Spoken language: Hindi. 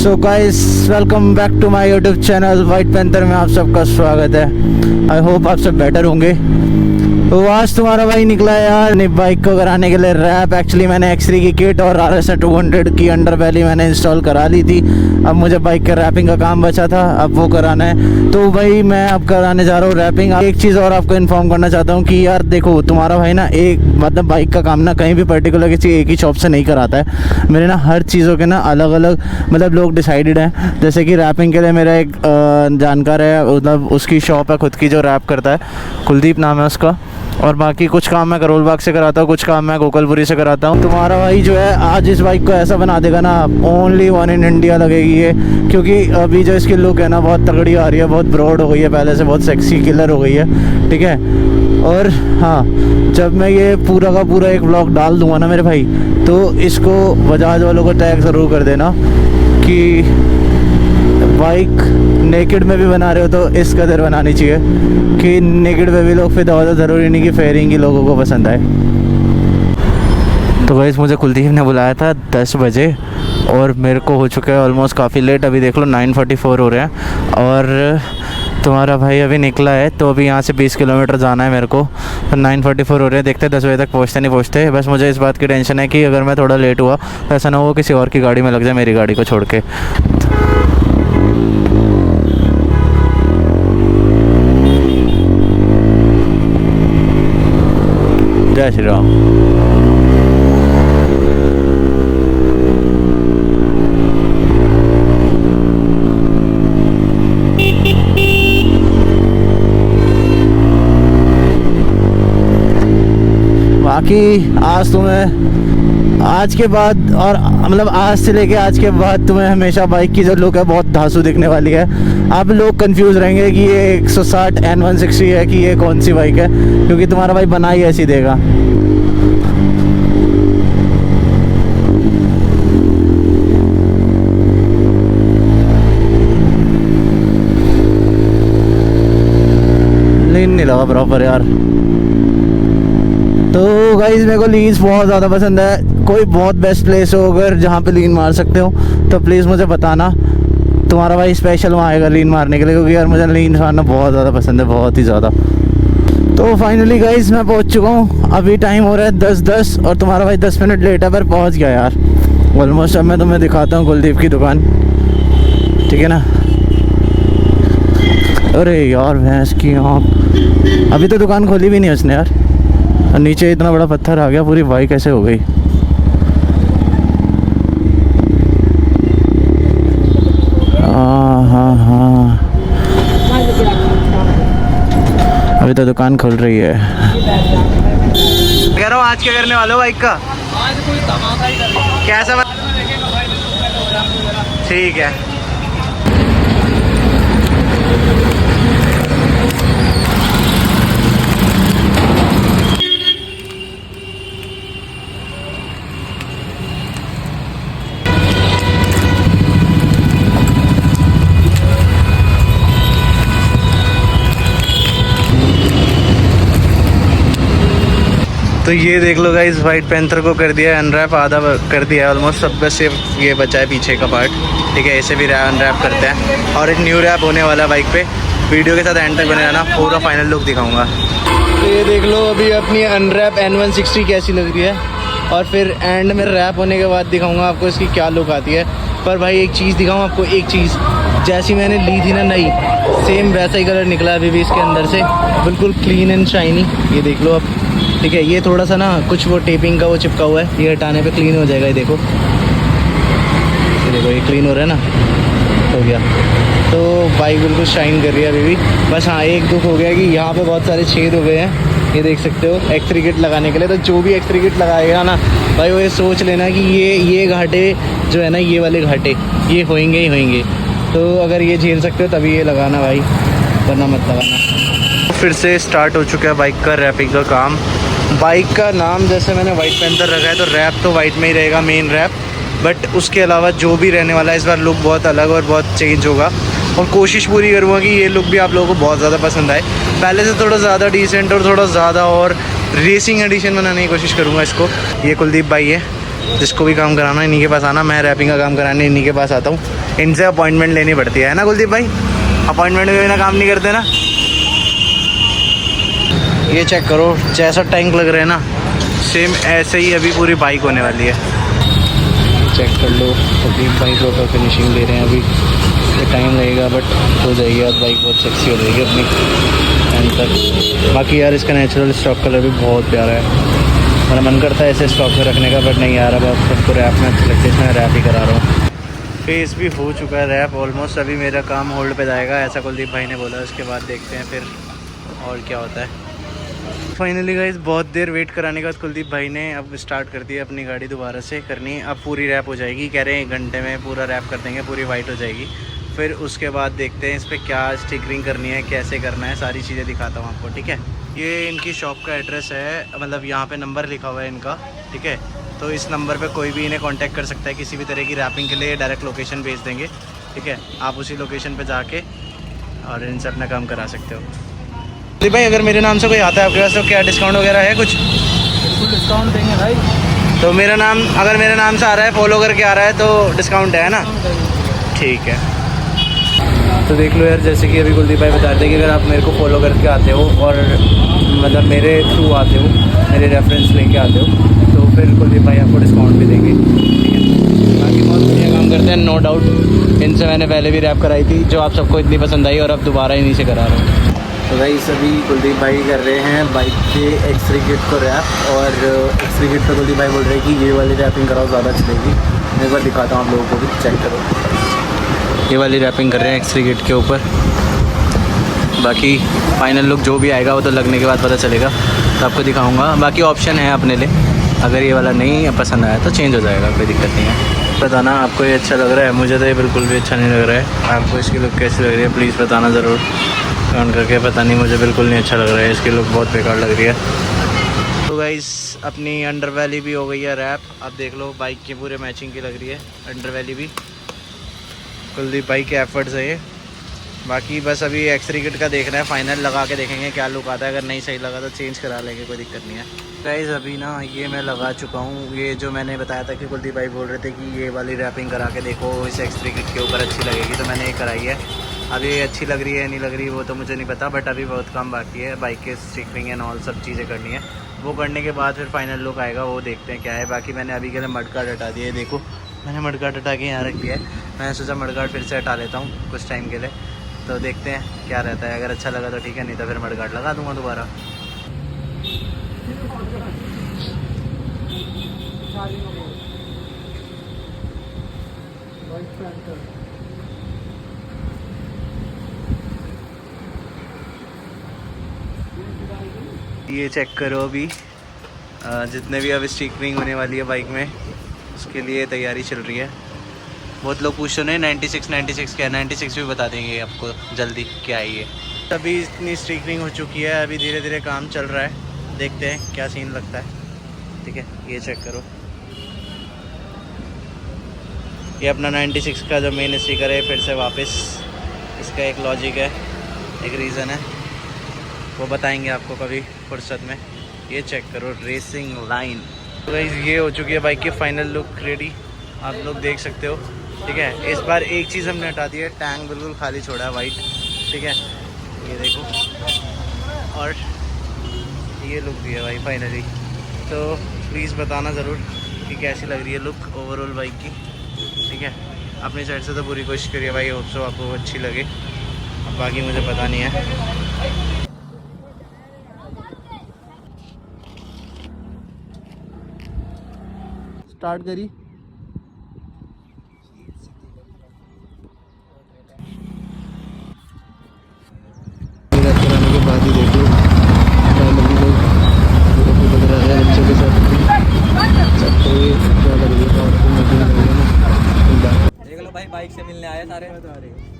So guys welcome back to my YouTube channel white panther में आप सबका स्वागत है। आई होप आप सब बेटर होंगे। तो आज तुम्हारा भाई निकला है यार अपनी बाइक को कराने के लिए रैप। एक्चुअली मैंने X3 की किट और RS 200 की अंडरबेली मैंने इंस्टॉल करा ली थी। अब मुझे बाइक के रैपिंग का काम बचा था, अब वो कराना है। तो भाई मैं अब कराने जा रहा हूँ रैपिंग। एक चीज़ और आपको इन्फॉर्म करना चाहता हूँ कि यार देखो तुम्हारा भाई ना एक मतलब बाइक का काम ना कहीं भी पर्टिकुलर किसी एक ही शॉप से नहीं कराता है। मेरे ना हर चीज़ों के ना अलग अलग मतलब लोग डिसाइडेड हैं। जैसे कि रैपिंग के लिए मेरा एक जानकार है, मतलब उसकी शॉप है खुद की जो रैप करता है, कुलदीप नाम है उसका। और बाकी कुछ काम मैं करोल बाग से कराता हूँ, कुछ काम मैं गोकलपुरी से कराता हूँ। तुम्हारा भाई जो है आज इस बाइक को ऐसा बना देगा ना, ओनली वन इन इंडिया लगेगी ये। क्योंकि अभी जो इसकी लुक है ना बहुत तगड़ी आ रही है, बहुत ब्रॉड हो गई है, पहले से बहुत सेक्सी किलर हो गई है, ठीक है। और हाँ, जब मैं ये पूरा का पूरा एक ब्लॉग डाल दूँगा ना मेरे भाई, तो इसको बजाज वालों को टैग ज़रूर कर देना कि बाइक नेकेड में भी बना रहे हो तो इस कदर बनानी चाहिए कि नेकेड में भी लोग फिर ज़्यादा ज़रूरी नहीं कि फेयरिंग ही लोगों को पसंद आए। तो गाइस मुझे कुलदीप ने बुलाया था 10 बजे और मेरे को हो चुका है ऑलमोस्ट काफ़ी लेट। अभी देख लो 9:44 हो रहे हैं और तुम्हारा भाई अभी निकला है। तो अभी यहाँ से 20 किलोमीटर जाना है मेरे को। तो 9:44 हो रहे हैं, देखते हैं 10 बजे तक पहुँचते नहीं पहुँचते। बस मुझे इस बात की टेंशन है कि अगर मैं थोड़ा लेट हुआ तो ऐसा ना हो किसी और की गाड़ी में लग जाए मेरी गाड़ी को छोड़ के। जय श्री राम। बाकी आज तुम्हें आज के बाद और मतलब आज से लेके आज के बाद तुम्हें हमेशा बाइक की जो लुक है बहुत धांसू दिखने वाली है। अब लोग कंफ्यूज रहेंगे कि ये 160 N160 है कि ये कौन सी बाइक है, क्योंकि तुम्हारा भाई बना ही ऐसी देगा। लीन नहीं लगा प्रॉपर यार। तो गाइस मेरे को लीन्स बहुत ज़्यादा पसंद है। कोई बहुत बेस्ट प्लेस हो अगर जहाँ पे लीन मार सकते हो तो प्लीज़ मुझे बताना। तुम्हारा भाई स्पेशल वहाँ आएगा लीन मारने के लिए, क्योंकि यार मुझे लीन मारना बहुत ज़्यादा पसंद है, बहुत ही ज़्यादा। तो फाइनली गाइस मैं पहुँच चुका हूँ। अभी टाइम हो रहा है 10:10 और तुम्हारा भाई 10 मिनट लेट है पर पहुँच गया यार ऑलमोस्ट। अब मैं तुम्हें दिखाता हूँ कुलदीप की दुकान, ठीक है ना। अरे यार भैंस की आँख, अभी तो दुकान खोली भी नहीं उसने यार। और नीचे इतना बड़ा पत्थर आ गया, पूरी बाइक ऐसे हो गई। हाँ अभी तो दुकान खुल रही है। कह रहा हूँ आज क्या करने वाले हो बाइक का? आज कोई धमाका ही करेगा। कैसा? ठीक है। तो ये देख लो गाइस, वाइट पैंथर को कर दिया है अनरैप, आधा कर दिया है ऑलमोस्ट। सब बस सिर्फ ये बचा है पीछे का पार्ट, ठीक है। इसे भी अनरैप करते हैं और एक न्यू रैप होने वाला है बाइक पे। वीडियो के साथ एंड तक बने रहना, पूरा फाइनल लुक दिखाऊंगा। तो ये देख लो अभी अपनी अनरैप N160 कैसी लग रही है और फिर एंड में रैप होने के बाद दिखाऊंगा आपको इसकी क्या लुक आती है। पर भाई एक चीज़ दिखाऊँ आपको, एक चीज़ जैसी मैंने ली थी ना नई, सेम वैसा ही कलर निकला अभी भी इसके अंदर से, बिल्कुल क्लीन एंड शाइनी। ये देख लो अब, ठीक है। ये थोड़ा सा ना कुछ वो टेपिंग का वो चिपका हुआ है, ये हटाने पे क्लीन हो जाएगा। ये देखो, ये देखो, ये क्लीन हो रहा है ना, हो गया। तो बाइक बिल्कुल शाइन कर रही है अभी भी। बस हाँ, एक दुख हो गया कि यहाँ पे बहुत सारे छेद हो गए हैं, ये देख सकते हो X3 किट लगाने के लिए। तो जो भी X3 किट लगाएगा ना भाई, वो ये सोच लेना कि ये घाटे जो है ना, ये वाले घाटे ये होंगे ही होंगे। तो अगर ये झेल सकते हो तभी ये लगाना भाई, वरना मत लगाना। फिर से स्टार्ट हो चुका है बाइक का रैपिंग का काम। बाइक का नाम जैसे मैंने वाइट पैंथर रखा है, तो रैप तो वाइट में ही रहेगा, मेन रैप। बट उसके अलावा जो भी रहने वाला है इस बार लुक बहुत अलग और बहुत चेंज होगा। और कोशिश पूरी करूँगा कि ये लुक भी आप लोगों को बहुत ज़्यादा पसंद आए। पहले से थोड़ा ज़्यादा डिसेंट और थोड़ा ज़्यादा और रेसिंग एडिशन बनाने की कोशिश करूँगा इसको। ये कुलदीप भाई है, जिसको भी काम कराना इन्हीं के पास आना। मैं रैपिंग का काम कराने इन्हीं के पास आता हूँ। इनसे अपॉइंटमेंट लेनी पड़ती है ना कुलदीप भाई? अपॉइंटमेंट के बिना काम नहीं करते ना। ये चेक करो जैसा टैंक लग रहा है ना, सेम ऐसे ही अभी पूरी बाइक होने वाली है। चेक कर लो, अभी बाइक का फिनिशिंग दे रहे हैं। अभी ये टाइम लगेगा बट हो जाएगी। अब बाइक बहुत सेक्सी हो जाएगी अपनी एंड तक। बाकी यार इसका नेचुरल स्टॉक कलर भी बहुत प्यारा है। मेरा मन करता है ऐसे स्टॉक में रखने का, बट नहीं यार, अब आप सबको रैप में अच्छी लगती है, इसमें रैप ही करा रहा हूँ। फेस भी हो चुका है रैप ऑलमोस्ट। अभी मेरा काम होल्ड पे जाएगा, ऐसा कुलदीप भाई ने बोला। उसके बाद देखते हैं फिर और क्या होता है। फाइनली गाइस बहुत देर वेट कराने के बाद कुलदीप भाई ने अब स्टार्ट कर दिया अपनी गाड़ी दोबारा से करनी। अब पूरी रैप हो जाएगी, कह रहे हैं 1 घंटे में पूरा रैप कर देंगे, पूरी वाइट हो जाएगी। फिर उसके बाद देखते हैं इस पर क्या स्टिकरिंग करनी है, कैसे करना है, सारी चीज़ें दिखाता हूँ आपको, ठीक है। ये इनकी शॉप का एड्रेस है, मतलब यहाँ पे नंबर लिखा हुआ है इनका, ठीक है। तो इस नंबर पे कोई भी इन्हें कांटेक्ट कर सकता है किसी भी तरह की रैपिंग के लिए। डायरेक्ट लोकेशन भेज देंगे, ठीक है। आप उसी लोकेशन पे जाके और इनसे अपना काम करा सकते हो। जी भाई, अगर मेरे नाम से कोई आता है आपके पास तो क्या डिस्काउंट वगैरह है कुछ? बिल्कुल डिस्काउंट देंगे भाई। तो मेरा नाम, अगर मेरे नाम से आ रहा है, फॉलो करके आ रहा है तो डिस्काउंट है ना? ठीक है। तो देख लो यार, जैसे कि अभी कुलदीप भाई बता रहे थे कि अगर आप मेरे को फॉलो करके आते हो और मतलब मेरे थ्रू आते हो, मेरे रेफरेंस लेके आते हो, तो फिर कुलदीप भाई आपको डिस्काउंट भी देंगे, ठीक है। बाकी बहुत बढ़िया काम करते हैं, नो डाउट। इनसे मैंने पहले भी रैप कराई थी जो आप सबको इतनी पसंद आई, और अब दोबारा इन्हीं से करा रहा हूँ। तो भाई सभी कुलदीप भाई कर रहे हैं बाइक के एक्स3 किट को रैप, और एक्स3 किट पर कुलदीप भाई बोल रहे हैं कि ये वाली रैपिंग कराओ, ज़्यादा चलेगी। मैं एक बार दिखाता हूँ आप लोगों को भी, चेक करो। ये वाली रैपिंग कर रहे हैं एक्स3 किट के ऊपर। बाकी फाइनल लुक जो भी आएगा वो तो लगने के बाद पता चलेगा, तो आपको दिखाऊंगा। बाकी ऑप्शन है अपने लिए, अगर ये वाला नहीं पसंद आया तो चेंज हो जाएगा, कोई दिक्कत नहीं है। बताना आपको ये अच्छा लग रहा है? मुझे तो ये बिल्कुल भी अच्छा नहीं लग रहा है। आपको इसकी लुक कैसी लग रही है प्लीज़ बताना ज़रूर कमेंट करके। पता नहीं, मुझे बिल्कुल नहीं अच्छा लग रहा है, इसकी लुक बहुत बेकार लग रही है। तो गाइस अपनी अंडरवैली भी हो गई है रैप। अब देख लो बाइक की पूरे मैचिंग की लग रही है अंडरवैली भी। कुलदीप भाई के एफर्ट्स है ये। बाकी बस अभी एक्स3 किट का देखना है, फाइनल लगा के देखेंगे क्या लुक आता है। अगर नहीं सही लगा तो चेंज करा लेंगे, कोई दिक्कत नहीं है। गाइस अभी ना ये मैं लगा चुका हूँ, ये जो मैंने बताया था कि कुलदीप भाई बोल रहे थे कि ये वाली रैपिंग करा के देखो इस एक्स3 किट के ऊपर अच्छी लगेगी, तो मैंने ये कराई है। अभी ये अच्छी लग रही है नहीं लग रही वो तो मुझे नहीं पता, बट अभी बहुत काम बाकी है। बाइक के स्टिकरिंग एंड ऑल सब चीज़ें करनी है, वो करने के बाद फिर फाइनल लुक आएगा, वो देखते हैं क्या है। बाकी मैंने अभी के लिए मडगार्ड हटा दिया है, देखो मैंने मडगार्ड हटा के यहाँ रख दिया है। मैंने सोचा मडगार्ड फिर से हटा लेता हूँ कुछ टाइम के लिए, तो देखते हैं क्या रहता है। अगर अच्छा लगा तो ठीक है, नहीं तो फिर मडगार्ड लगा दूँगा दोबारा। ये चेक करो अभी जितने भी अब स्टिकरिंग होने वाली है बाइक में, उसके लिए तैयारी चल रही है। बहुत लोग पूछ रहे हैं 96 क्या है, 96 भी बता देंगे आपको जल्दी क्या है ये। अभी इतनी स्टिकरिंग हो चुकी है, अभी धीरे धीरे काम चल रहा है, देखते हैं क्या सीन लगता है, ठीक है। ये चेक करो, ये अपना 96 का जो मेन स्टिकर है फिर से वापस, इसका एक लॉजिक है, एक रीज़न है, वो बताएंगे आपको कभी फुर्सत में। ये चेक करो रेसिंग लाइन। तो गाइस ये हो चुकी है बाइक की फाइनल लुक रेडी, आप लोग देख सकते हो, ठीक है। इस बार एक चीज़ हमने हटा दी है, टैंक बिल्कुल खाली छोड़ा है वाइट, ठीक है। ये देखो, और ये लुक दी है भाई फाइनली। तो प्लीज़ बताना ज़रूर कि कैसी लग रही है लुक ओवरऑल बाइक की, ठीक है। अपनी साइड से तो पूरी कोशिश करिए भाई, होप सो आपको अच्छी लगे, अब बाकी मुझे पता नहीं है। स्टार्ट करी, कराने के बाद ही देखो बच्चों के साथ देख लो भाई, बाइक से मिलने आए सारे।